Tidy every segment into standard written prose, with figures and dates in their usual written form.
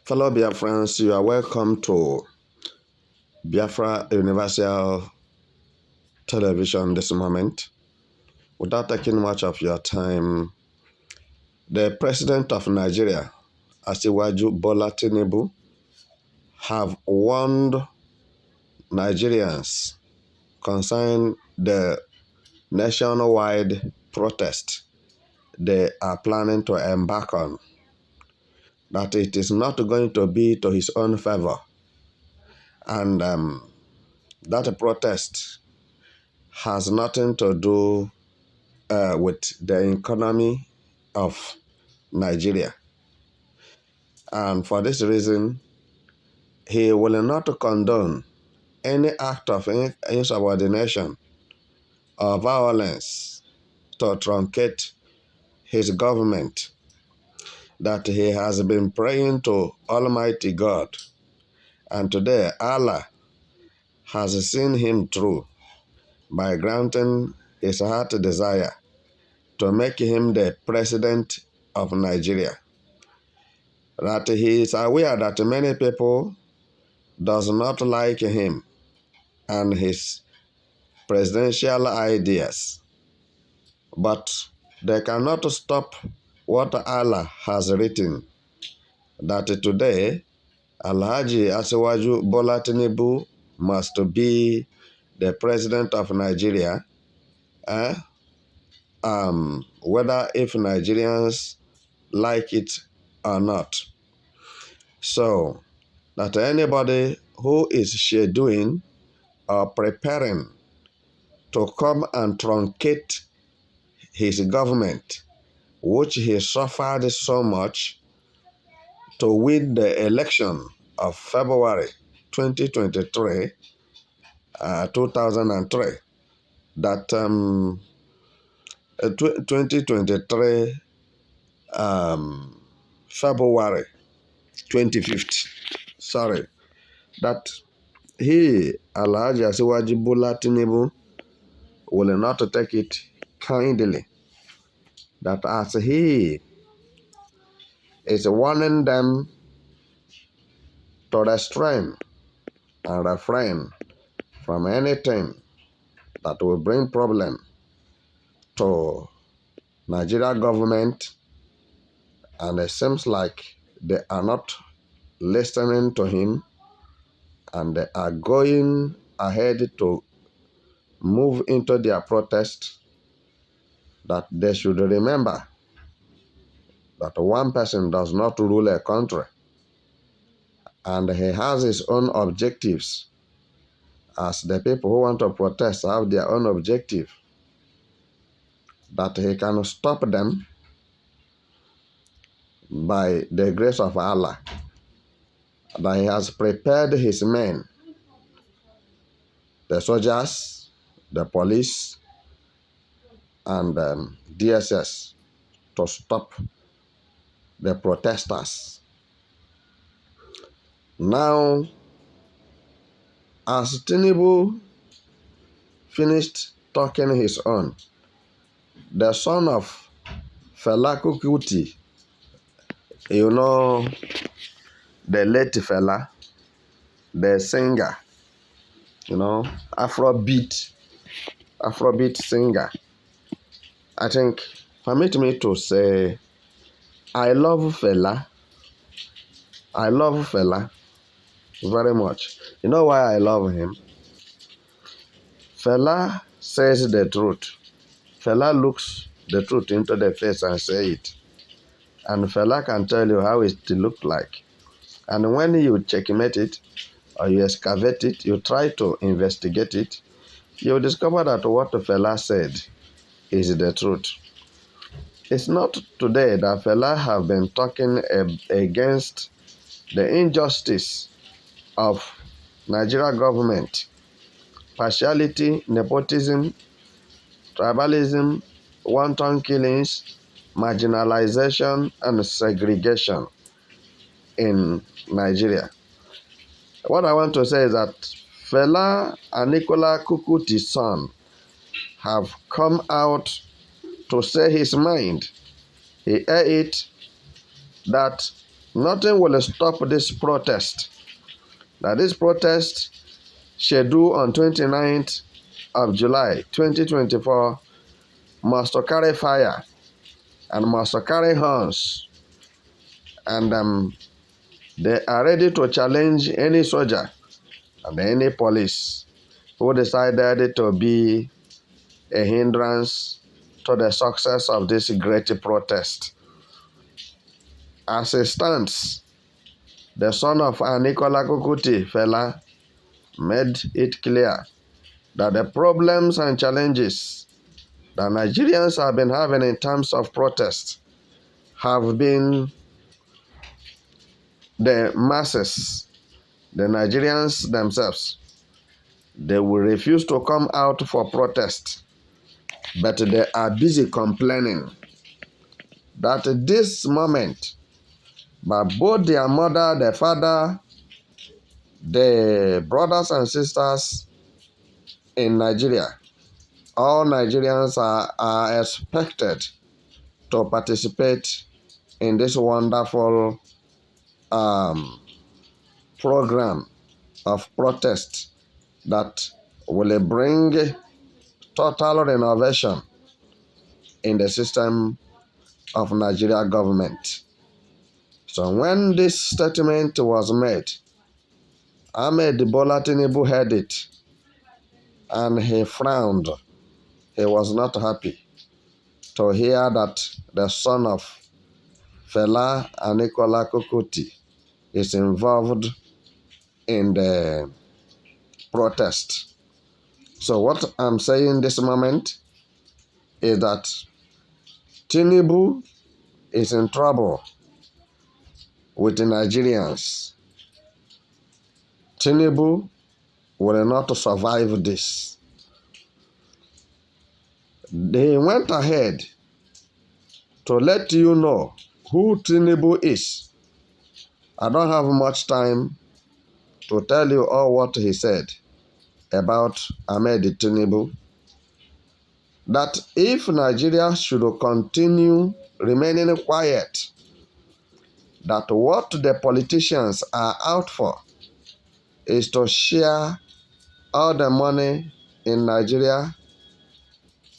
Fellow Biafrans, you are welcome to Biafra Universal Television this moment. Without taking much of your time, the President of Nigeria, Asiwaju Bola Tinubu, have warned Nigerians concerning the nationwide protest they are planning to embark on, that it is not going to be to his own favor, and that protest has nothing to do with the economy of Nigeria. And for this reason, he will not condone any act of insubordination or violence to truncate his government, that he has been praying to Almighty God. And today, Allah has seen him through by granting his heart desire to make him the president of Nigeria. That he is aware that many people does not like him and his presidential ideas, but they cannot stop what Allah has written, that today Alhaji Asiwaju Bola Tinubu must be the president of Nigeria, whether if Nigerians like it or not. So that anybody who is scheduling or preparing to come and truncate his government, which he suffered so much to win the election of February 2023, 2003, that 2023 February 25th, sorry, that he, Alhaji Asiwaju Bola Tinubu, will not take it kindly, that as he is warning them to restrain and refrain from anything that will bring problem to Nigeria government, and it seems like they are not listening to him, and they are going ahead to move into their protest, that they should remember that one person does not rule a country, and he has his own objectives, as the people who want to protest have their own objective, that he can stop them by the grace of Allah, that he has prepared his men, the soldiers, the police, and DSS, to stop the protesters. Now, as Tinubu finished talking his own, the son of Fela Kuti, you know, the late Fela, the singer, you know, Afrobeat singer. I think, permit me to say, I love Fela very much. You know why I love him? Fela says the truth. Fela looks the truth into the face and say it. And Fela can tell you how it looked like. And when you checkmate it, or you excavate it, you try to investigate it, you discover that what Fela said is the truth. It's not today that Fela have been talking against the injustice of Nigeria government, partiality, nepotism, tribalism, wanton killings, marginalization, and segregation in Nigeria. What I want to say is that Fela and Nicola Kukuti's son have come out to say his mind. He aired it that nothing will stop this protest. That this protest scheduled on 29th of July 2024 must carry fire and must carry horns, and they are ready to challenge any soldier and any police who decided to be a hindrance to the success of this great protest. As it stands, the son of Nicola Kukuti, Fela, made it clear that the problems and challenges that Nigerians have been having in terms of protest have been the masses, the Nigerians themselves. They will refuse to come out for protest, but they are busy complaining that at this moment, but both their mother, their father, the brothers and sisters in Nigeria, all Nigerians are expected to participate in this wonderful program of protest that will bring total renovation in the system of Nigeria government. So when this statement was made, Ahmed Bola Tinubu heard it and he frowned. He was not happy to hear that the son of Fela Aníkúlá Kukuti is involved in the protest. So what I'm saying this moment is that Tinubu is in trouble with the Nigerians. Tinubu will not survive this. They went ahead to let you know who Tinubu is. I don't have much time to tell you all what he said about Ahmed Tinubu. That if Nigeria should continue remaining quiet, that what the politicians are out for is to share all the money in Nigeria,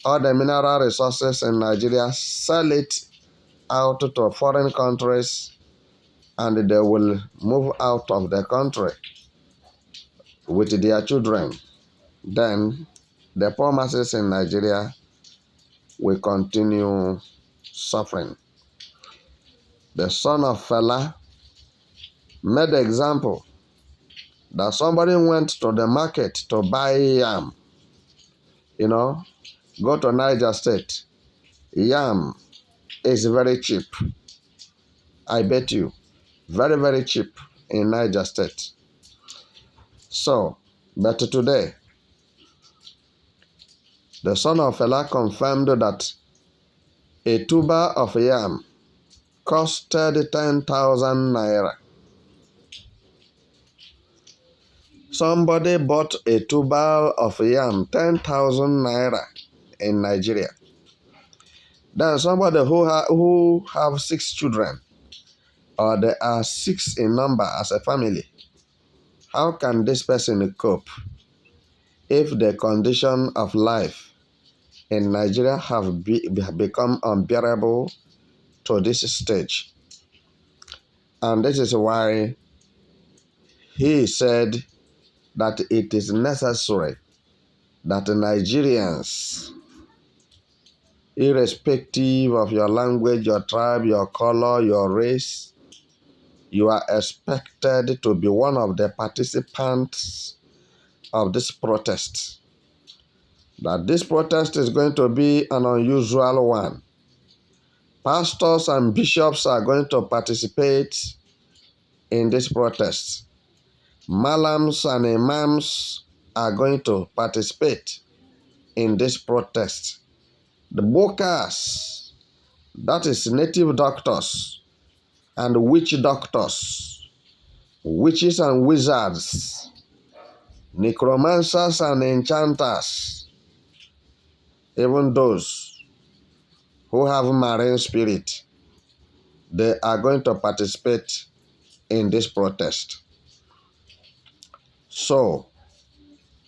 all the mineral resources in Nigeria, sell it out to foreign countries, and they will move out of the country with their children. Then the poor masses in Nigeria will continue suffering. The son of Fela made the example that somebody went to the market to buy yam. Go to Niger State. Yam is very cheap. I bet you. Very, very cheap in Niger State. So, but today, the son of Fela confirmed that a tuber of yam costed 10,000 naira. Somebody bought a tuber of yam, 10,000 naira in Nigeria. Then somebody who have 6 children, or there are 6 in number as a family, how can this person cope if the condition of life in Nigeria have become unbearable to this stage? And this is why he said that it is necessary that Nigerians, irrespective of your language, your tribe, your color, your race, you are expected to be one of the participants of this protest. That this protest is going to be an unusual one. Pastors and bishops are going to participate in this protest. Malams and imams are going to participate in this protest. The bokas, that is native doctors and witch doctors, witches and wizards, necromancers and enchanters, even those who have marine spirit, they are going to participate in this protest. So,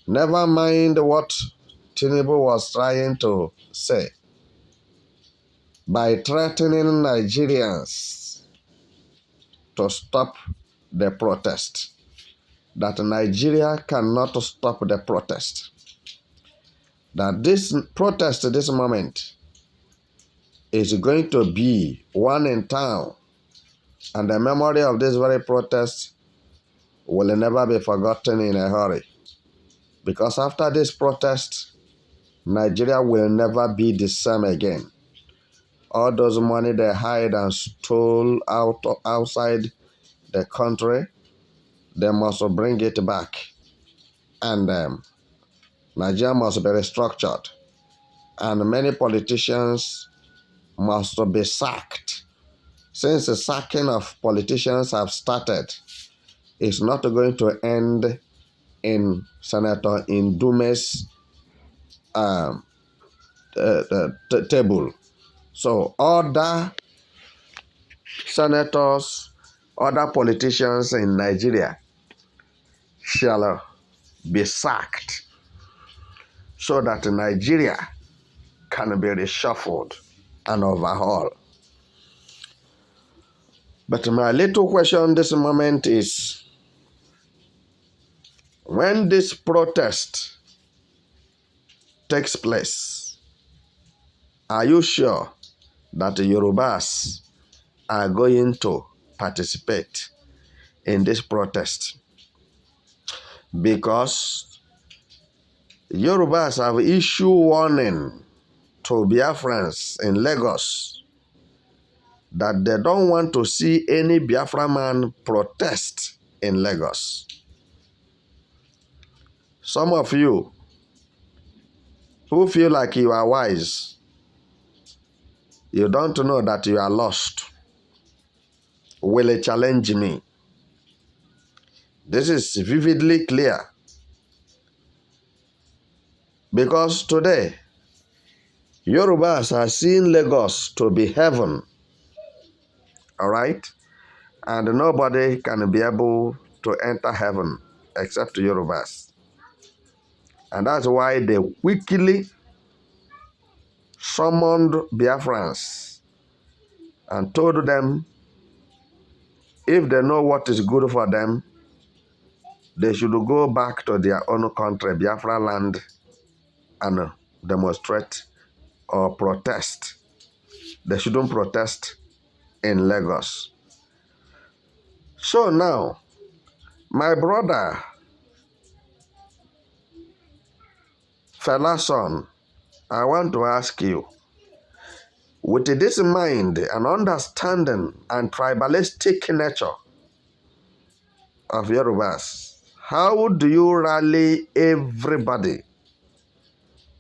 never mind what Tinubu was trying to say by threatening Nigerians to stop the protest, that Nigeria cannot stop the protest. That this protest at this moment is going to be one in town, and the memory of this very protest will never be forgotten in a hurry. Because after this protest, Nigeria will never be the same again. All those money they hide and stole outside the country, they must bring it back. And Nigeria must be restructured. And many politicians must be sacked. Since the sacking of politicians have started, it's not going to end in Senator Indume's table. So other senators, other politicians in Nigeria shall be sacked so that Nigeria can be reshuffled and overhauled. But my little question this moment is, when this protest takes place, are you sure that the Yorubas are going to participate in this protest? Because Yorubas have issued warning to Biafrans in Lagos that they don't want to see any Biafra man protest in Lagos. Some of you who feel like you are wise, you don't know that you are lost, will challenge me. This is vividly clear. Because today, Yorubas are seeing Lagos to be heaven. All right? And nobody can be able to enter heaven except Yorubas. And that's why they quickly summoned Biafrans and told them if they know what is good for them, they should go back to their own country, Biafra land, and demonstrate or protest. They shouldn't protest in Lagos. So now, my brother, Felason, I want to ask you, with this mind and understanding and tribalistic nature of Yorubas, how do you rally everybody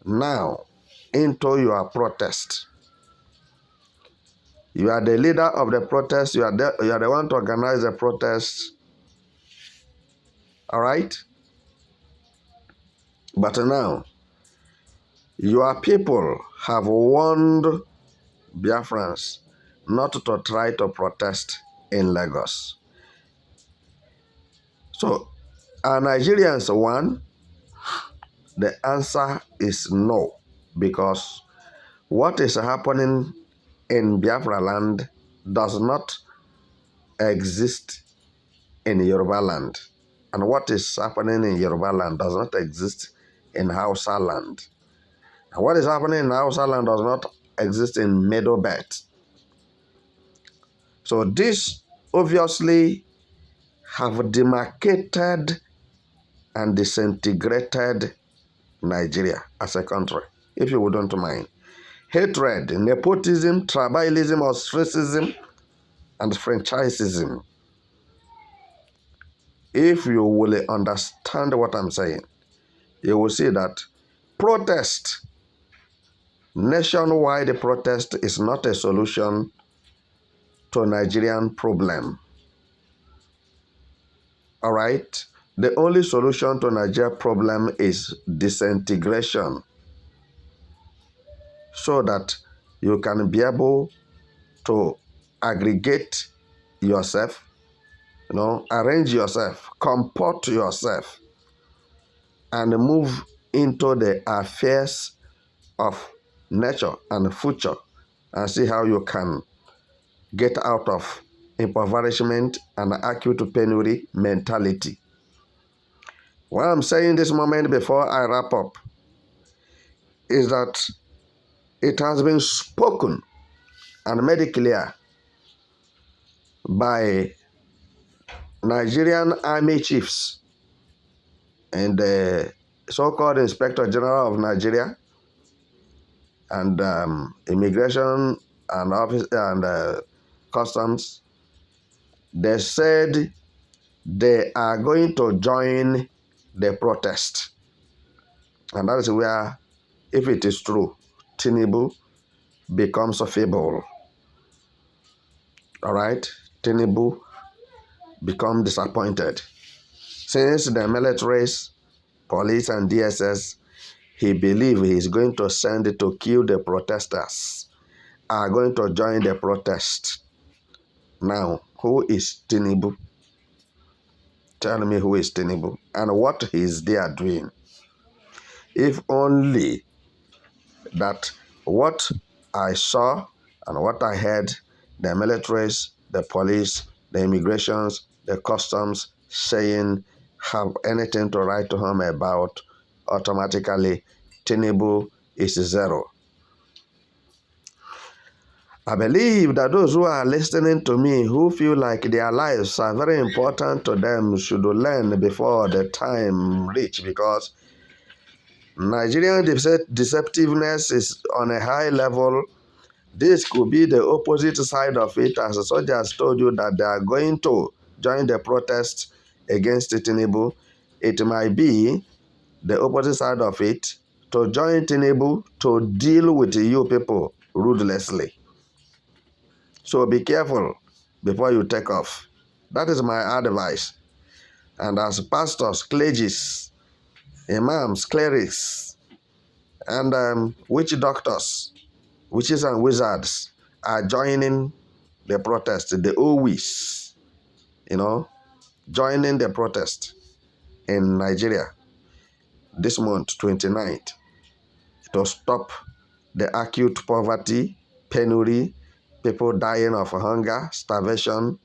now into your protest? You are the leader of the protest. You are the one to organize the protest. All right? But now, your people have warned Biafrans not to try to protest in Lagos. So, are Nigerians one? The answer is no, because what is happening in Biafra land does not exist in Yoruba land. And what is happening in Yoruba land does not exist in Hausa land. And what is happening in Hausa land does not exist in Middle Belt. So this obviously have demarcated and disintegrated Nigeria as a country, if you wouldn't mind. Hatred, nepotism, tribalism, ostracism, and franchisism. If you will understand what I'm saying, you will see that protest, nationwide protest, is not a solution to a Nigerian problem. All right? The only solution to Nigeria problem is disintegration, so that you can be able to aggregate yourself, arrange yourself, comport yourself, and move into the affairs of nature and future and see how you can get out of impoverishment and acute penury mentality. What I'm saying this moment before I wrap up is that it has been spoken and made clear by Nigerian army chiefs and the so-called Inspector General of Nigeria and immigration and office and customs. They said they are going to join the protest, and that is where, if it is true, Tinubu becomes a fable. All right, Tinubu become disappointed since the militaries, police, and DSS he believes he is going to send to kill the protesters are going to join the protest. Now, who is Tinubu? Tell me who is Tinubu and what is they are doing. If only that what I saw and what I heard, the militaries, the police, the immigrations, the customs saying have anything to write to home about, automatically Tinubu is zero. I believe that those who are listening to me, who feel like their lives are very important to them, should learn before the time reach, because Nigerian deceptiveness is on a high level. This could be the opposite side of it, as the soldiers told you that they are going to join the protest against Tinubu. It might be the opposite side of it, to join Tinubu to deal with you people ruthlessly. So be careful before you take off. That is my advice. And as pastors, clergies, imams, clerics, and witch doctors, witches and wizards are joining the protest, the OWIs, joining the protest in Nigeria this month, 29th, to stop the acute poverty, penury, people dying of hunger, starvation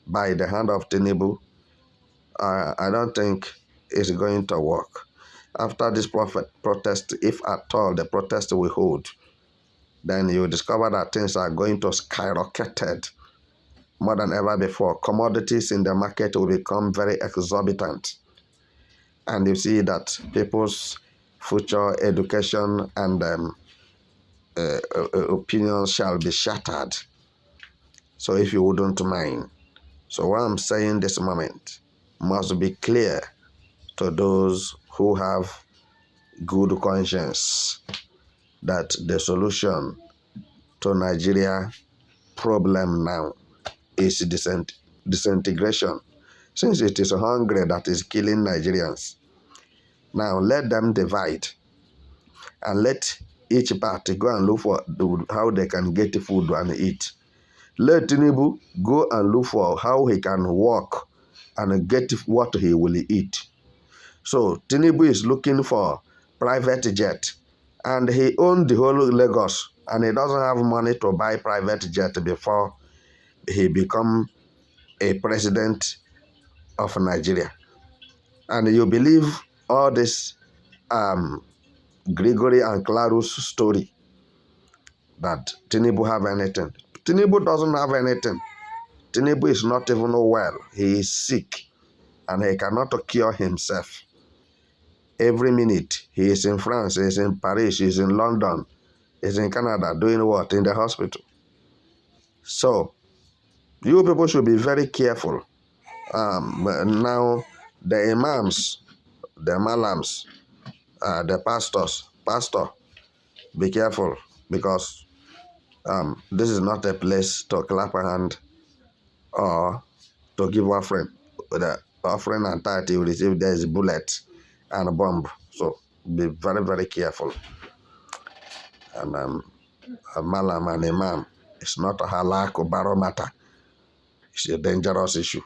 by the hand of Tinubu. I don't think it's going to work. After this protest, if at all the protest will hold, then you discover that things are going to skyrocket more than ever before. Commodities in the market will become very exorbitant. And you see that people's future education and opinions shall be shattered. So if you wouldn't mind. So what I'm saying this moment must be clear to those who have good conscience, that the solution to Nigeria problem now is disintegration, since it is hunger that is killing Nigerians. Now let them divide and let each party go and look for how they can get food and eat. Let Tinubu go and look for how he can work and get what he will eat. So Tinubu is looking for private jet, and he owns the whole Lagos, and he doesn't have money to buy private jet before he become a president of Nigeria. And you believe all this Gregory and Claros story that Tinubu have anything. Tinubu doesn't have anything. Tinubu is not even well. He is sick and he cannot cure himself. Every minute he is in France, he is in Paris, he is in London, he is in Canada, doing what? In the hospital. So you people should be very careful. Now the imams, the malams, the pastor, be careful, because this is not a place to clap a hand or to give offering. The offering and tithe you receive, there is bullet and a bomb. So be very, very careful. And a malam and imam, It's not a halak or barometer. It's a dangerous issue.